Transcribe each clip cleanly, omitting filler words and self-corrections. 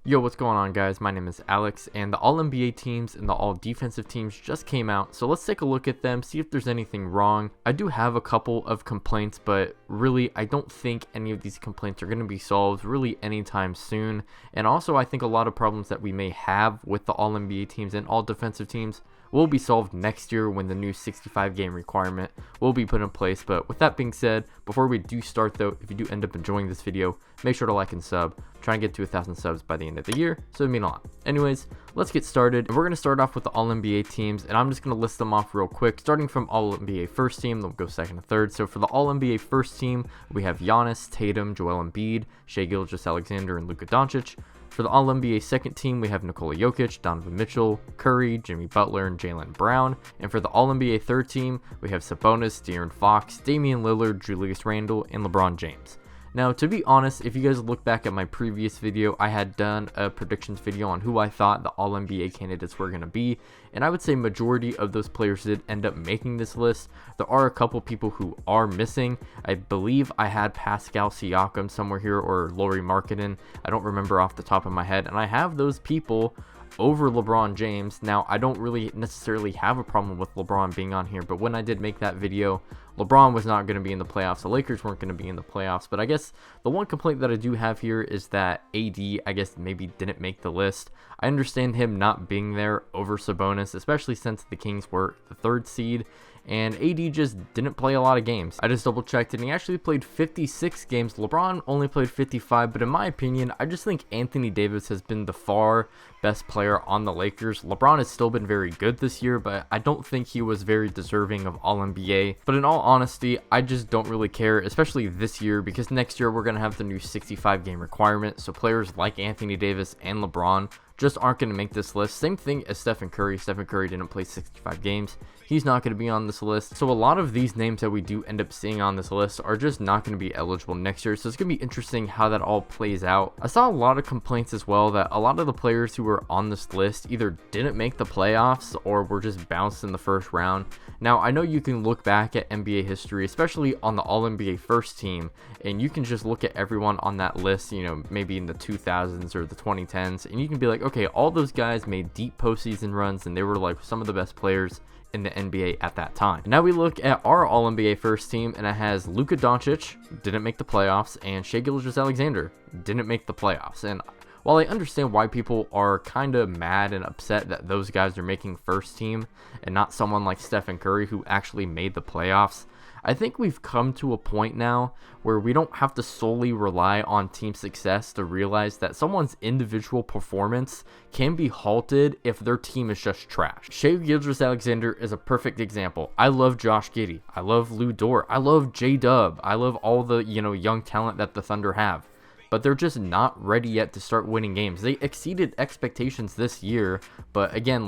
Yo, what's going on, guys? My name is Alex, and the All-NBA teams and the All-Defensive teams just came out, so let's take a look at them, see if there's anything wrong. I do have a couple of complaints, but really, I don't think any of these complaints are going to be solved really anytime soon. And also, I think a lot of problems that we may have with the All-NBA teams and All-Defensive teams will be solved next year when the new 65 game requirement will be put in place. But with that being said, before we do start though, if you do end up enjoying this video, make sure to like and sub. I'm trying to get to 1,000 subs by the end of the year, so it'd mean a lot. Anyways, let's get started. And we're going to start off with the All-NBA teams, and I'm just going to list them off real quick, starting from All-NBA first team, then we'll go second and third. So for the All-NBA first team, we have Giannis, Tatum, Joel Embiid, Shai Gilgeous-Alexander, and Luka Doncic. For the All-NBA second team, we have Nikola Jokic, Donovan Mitchell, Curry, Jimmy Butler, and Jaylen Brown. And for the All-NBA third team, we have Sabonis, De'Aaron Fox, Damian Lillard, Julius Randle, and LeBron James. Now, to be honest, if you guys look back at my previous video, I had done a predictions video on who I thought the All-NBA candidates were going to be, and I would say majority of those players did end up making this list. There are a couple people who are missing. I believe I had Pascal Siakam somewhere here, or Lauri Markkanen. I don't remember off the top of my head, and I have those people over LeBron James. Now, I don't really necessarily have a problem with LeBron being on here, but when I did make that video, LeBron was not going to be in the playoffs. The Lakers weren't going to be in the playoffs. But I guess the one complaint that I do have here is that AD, I guess, maybe didn't make the list. I understand him not being there over Sabonis, especially since the Kings were the third seed. And AD just didn't play a lot of games. I just double checked and he actually played 56 games. LeBron only played 55, but in my opinion, I just think Anthony Davis has been the far best player on the Lakers. LeBron has still been very good this year, but I don't think he was very deserving of All-NBA. But in all honesty, I just don't really care, especially this year, because next year we're going to have the new 65 game requirement. So players like Anthony Davis and LeBron just aren't going to make this list. Same thing as Stephen Curry. Stephen Curry didn't play 65 games. He's not going to be on this list. So a lot of these names that we do end up seeing on this list are just not going to be eligible next year. So it's going to be interesting how that all plays out. I saw a lot of complaints as well that a lot of the players who were on this list either didn't make the playoffs or were just bounced in the first round. Now, I know you can look back at NBA history, especially on the All-NBA first team, and you can just look at everyone on that list, you know, maybe in the 2000s or the 2010s, and you can be like, okay, all those guys made deep postseason runs and they were like some of the best players in the NBA at that time. Now we look at our All-NBA first team, and it has Luka Doncic, didn't make the playoffs, and Shai Gilgeous-Alexander didn't make the playoffs. And while I understand why people are kind of mad and upset that those guys are making first team and not someone like Stephen Curry who actually made the playoffs, I think we've come to a point now where we don't have to solely rely on team success to realize that someone's individual performance can be halted if their team is just trash. Shai Gilgeous-Alexander is a perfect example. I love Josh Giddey. I love Lou Dort. I love J-Dub. I love all the, young talent that the Thunder have. But they're just not ready yet to start winning games. They exceeded expectations this year, but again,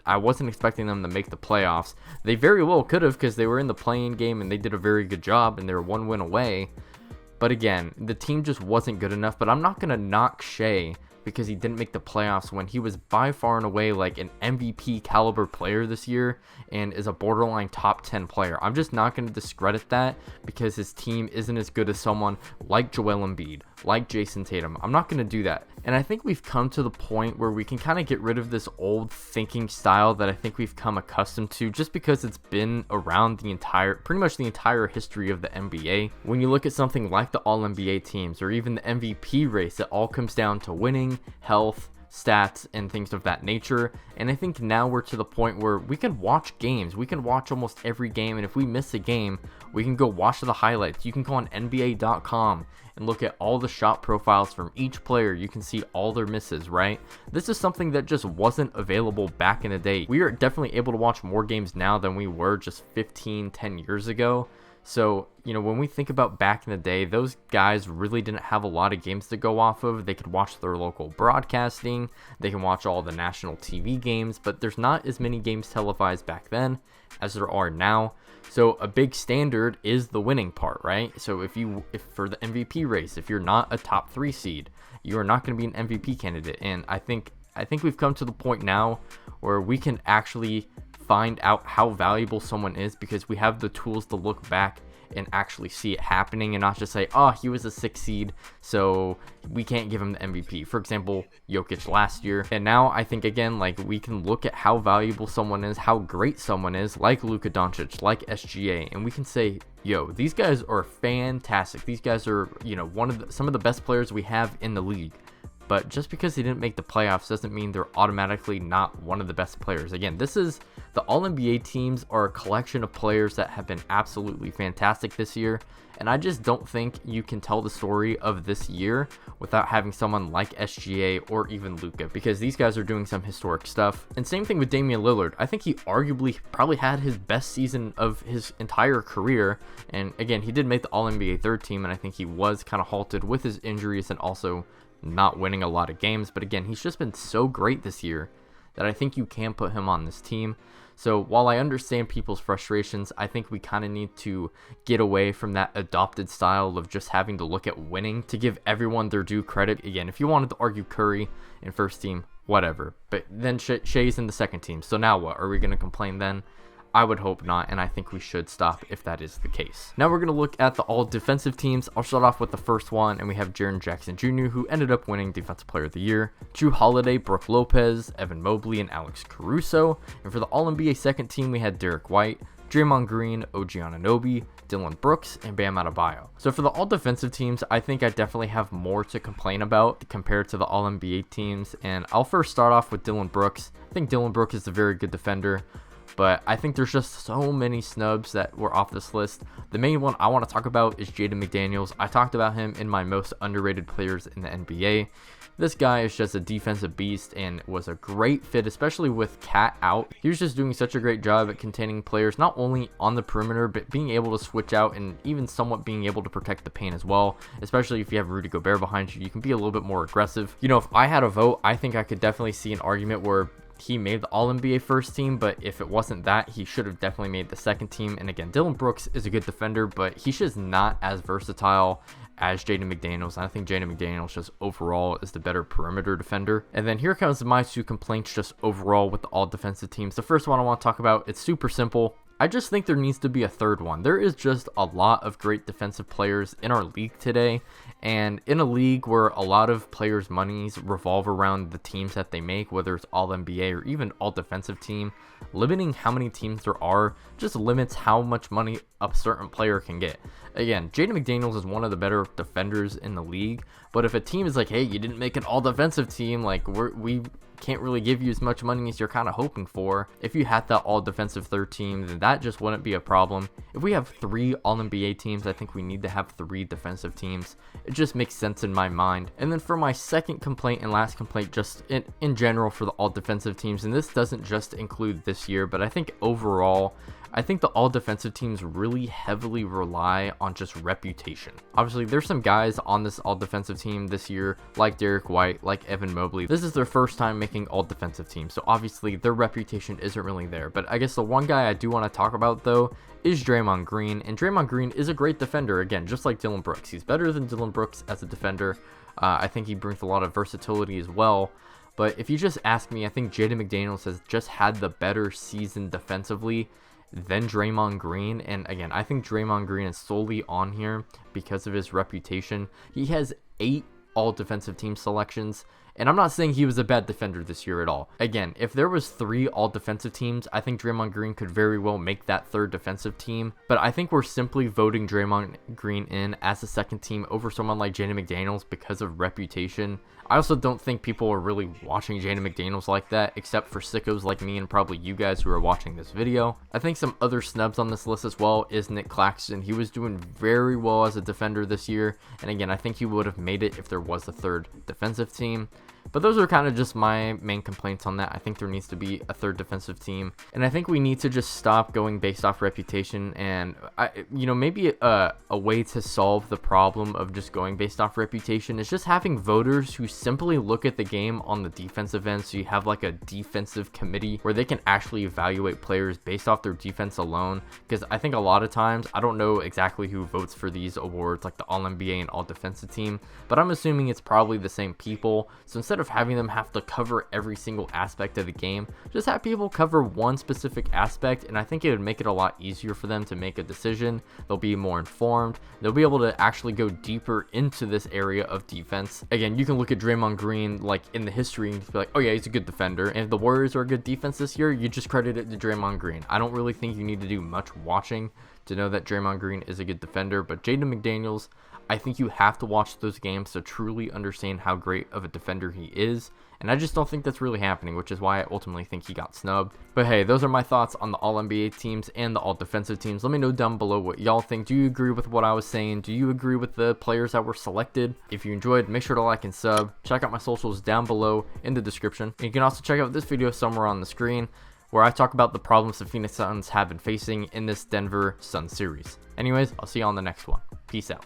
I wasn't expecting them to make the playoffs. They very well could have, because they were in the play-in game and they did a very good job and they were one win away. But again, the team just wasn't good enough. But I'm not going to knock Shai because he didn't make the playoffs when he was by far and away like an MVP caliber player this year and is a borderline top 10 player. I'm just not going to discredit that because his team isn't as good as someone like Joel Embiid, like Jason Tatum. I'm not going to do that. And I think we've come to the point where we can kind of get rid of this old thinking style that I think we've come accustomed to just because it's been around pretty much the entire history of the NBA. When you look at something like the All-NBA teams or even the MVP race, it all comes down to winning, health, stats, and things of that nature. And I think now we're to the point where we can watch games. We can watch almost every game, and if we miss a game, we can go watch the highlights. You can go on NBA.com and look at all the shot profiles from each player. You can see all their misses, right? This is something that just wasn't available back in the day. We are definitely able to watch more games now than we were just 10 years ago. So, when we think about back in the day, those guys really didn't have a lot of games to go off of. They could watch their local broadcasting, they can watch all the national TV games, but there's not as many games televised back then as there are now. So a big standard is the winning part, right? So if for the MVP race, if you're not a top 3 seed, you are not going to be an MVP candidate. And I think we've come to the point now where we can actually find out how valuable someone is because we have the tools to look back and actually see it happening and not just say, oh, he was a 6 seed, so we can't give him the MVP. For example, Jokic last year. And now I think, again, like, we can look at how valuable someone is, how great someone is, like Luka Doncic, like SGA, and we can say, yo, these guys are fantastic. These guys are, you know, some of the best players we have in the league. But just because they didn't make the playoffs doesn't mean they're automatically not one of the best players. Again, the All-NBA teams are a collection of players that have been absolutely fantastic this year. And I just don't think you can tell the story of this year without having someone like SGA or even Luka, because these guys are doing some historic stuff. And same thing with Damian Lillard. I think he arguably probably had his best season of his entire career. And again, he did make the All-NBA third team, and I think he was kind of halted with his injuries and also not winning a lot of games. But again, he's just been so great this year that I think you can put him on this team. So while I understand people's frustrations, I think we kind of need to get away from that adopted style of just having to look at winning to give everyone their due credit. Again, if you wanted to argue Curry in first team, whatever, but then Shea's in the second team, so now what? Are we going to complain then? I would hope not, and I think we should stop if that is the case. Now we're going to look at the all defensive teams. I'll start off with the first one, and we have Jaren Jackson Jr., who ended up winning Defensive Player of the Year, Jrue Holiday, Brook Lopez, Evan Mobley, and Alex Caruso. And for the All-NBA second team, we had Derek White, Draymond Green, OG Anunoby, Dillon Brooks, and Bam Adebayo. So for the all defensive teams, I think I definitely have more to complain about compared to the all NBA teams. And I'll first start off with Dillon Brooks. I think Dillon Brooks is a very good defender, but I think there's just so many snubs that were off this list. The main one I want to talk about is Jaden McDaniels. I talked about him in my most underrated players in the NBA. This guy is just a defensive beast and was a great fit, especially with Cat out. He was just doing such a great job at containing players, not only on the perimeter, but being able to switch out and even somewhat being able to protect the paint as well. Especially if you have Rudy Gobert behind you, you can be a little bit more aggressive. You know, if I had a vote, I think I could definitely see an argument where he made the All-NBA first team, but if it wasn't that, he should have definitely made the second team. And again, Dillon Brooks is a good defender, but he's just not as versatile as Jaden McDaniels. And I think Jaden McDaniels just overall is the better perimeter defender. And then here comes my two complaints just overall with the all defensive teams. The first one I want to talk about, it's super simple. I just think there needs to be a third one. There is just a lot of great defensive players in our league today, and in a league where a lot of players' monies revolve around the teams that they make, whether it's all NBA or even all defensive team, limiting how many teams there are just limits how much money a certain player can get. Again, Jaden McDaniels is one of the better defenders in the league, but if a team is like, hey, you didn't make an all defensive team, like we can't really give you as much money as you're kind of hoping for. If you had that all defensive third team, then that just wouldn't be a problem. If we have 3 all NBA teams, I think we need to have 3 defensive teams. It just makes sense in my mind. And then for my second complaint and last complaint, just in general for the all defensive teams, and this doesn't just include this year, but I think overall, I think the all defensive teams really heavily rely on just reputation. Obviously, there's some guys on this all defensive team this year, like Derek White, like Evan Mobley. This is their first time making all defensive teams, so obviously their reputation isn't really there. But I guess the one guy I do want to talk about though is Draymond Green, and Draymond Green is a great defender, again, just like Dillon Brooks. He's better than Dillon Brooks as a defender. I think he brings a lot of versatility as well. But if you just ask me, I think Jaden McDaniels has just had the better season defensively than Draymond Green. And again, I think Draymond Green is solely on here because of his reputation. He has 8 all defensive team selections, and I'm not saying he was a bad defender this year at all. Again, if there was 3 all defensive teams, I think Draymond Green could very well make that third defensive team. But I think we're simply voting Draymond Green in as a second team over someone like Jaden McDaniels because of reputation. I also don't think people are really watching Jaden McDaniels like that, except for sickos like me and probably you guys who are watching this video. I think some other snubs on this list as well is Nick Claxton. He was doing very well as a defender this year, and again, I think he would have made it if there was a third defensive team. But those are kind of just my main complaints on that. I think there needs to be a third defensive team, and I think we need to just stop going based off reputation. And maybe a way to solve the problem of just going based off reputation is just having voters who simply look at the game on the defensive end. So you have like a defensive committee where they can actually evaluate players based off their defense alone. Because I think a lot of times, I don't know exactly who votes for these awards, like the All NBA and All Defensive Team, but I'm assuming it's probably the same people. So instead instead of having them have to cover every single aspect of the game, just have people cover one specific aspect, and I think it would make it a lot easier for them to make a decision. They'll be more informed. They'll be able to actually go deeper into this area of defense. Again, you can look at Draymond Green like in the history and be like, oh yeah, he's a good defender. And if the Warriors are a good defense this year, you just credit it to Draymond Green. I don't really think you need to do much watching to know that Draymond Green is a good defender, but Jaden McDaniels, I think you have to watch those games to truly understand how great of a defender he is, and I just don't think that's really happening, which is why I ultimately think he got snubbed. But hey, those are my thoughts on the All-NBA teams and the All-Defensive teams. Let me know down below what y'all think. Do you agree with what I was saying? Do you agree with the players that were selected? If you enjoyed, make sure to like and sub. Check out my socials down below in the description. And you can also check out this video somewhere on the screen, where I talk about the problems the Phoenix Suns have been facing in this Denver Suns series. Anyways, I'll see you on the next one. Peace out.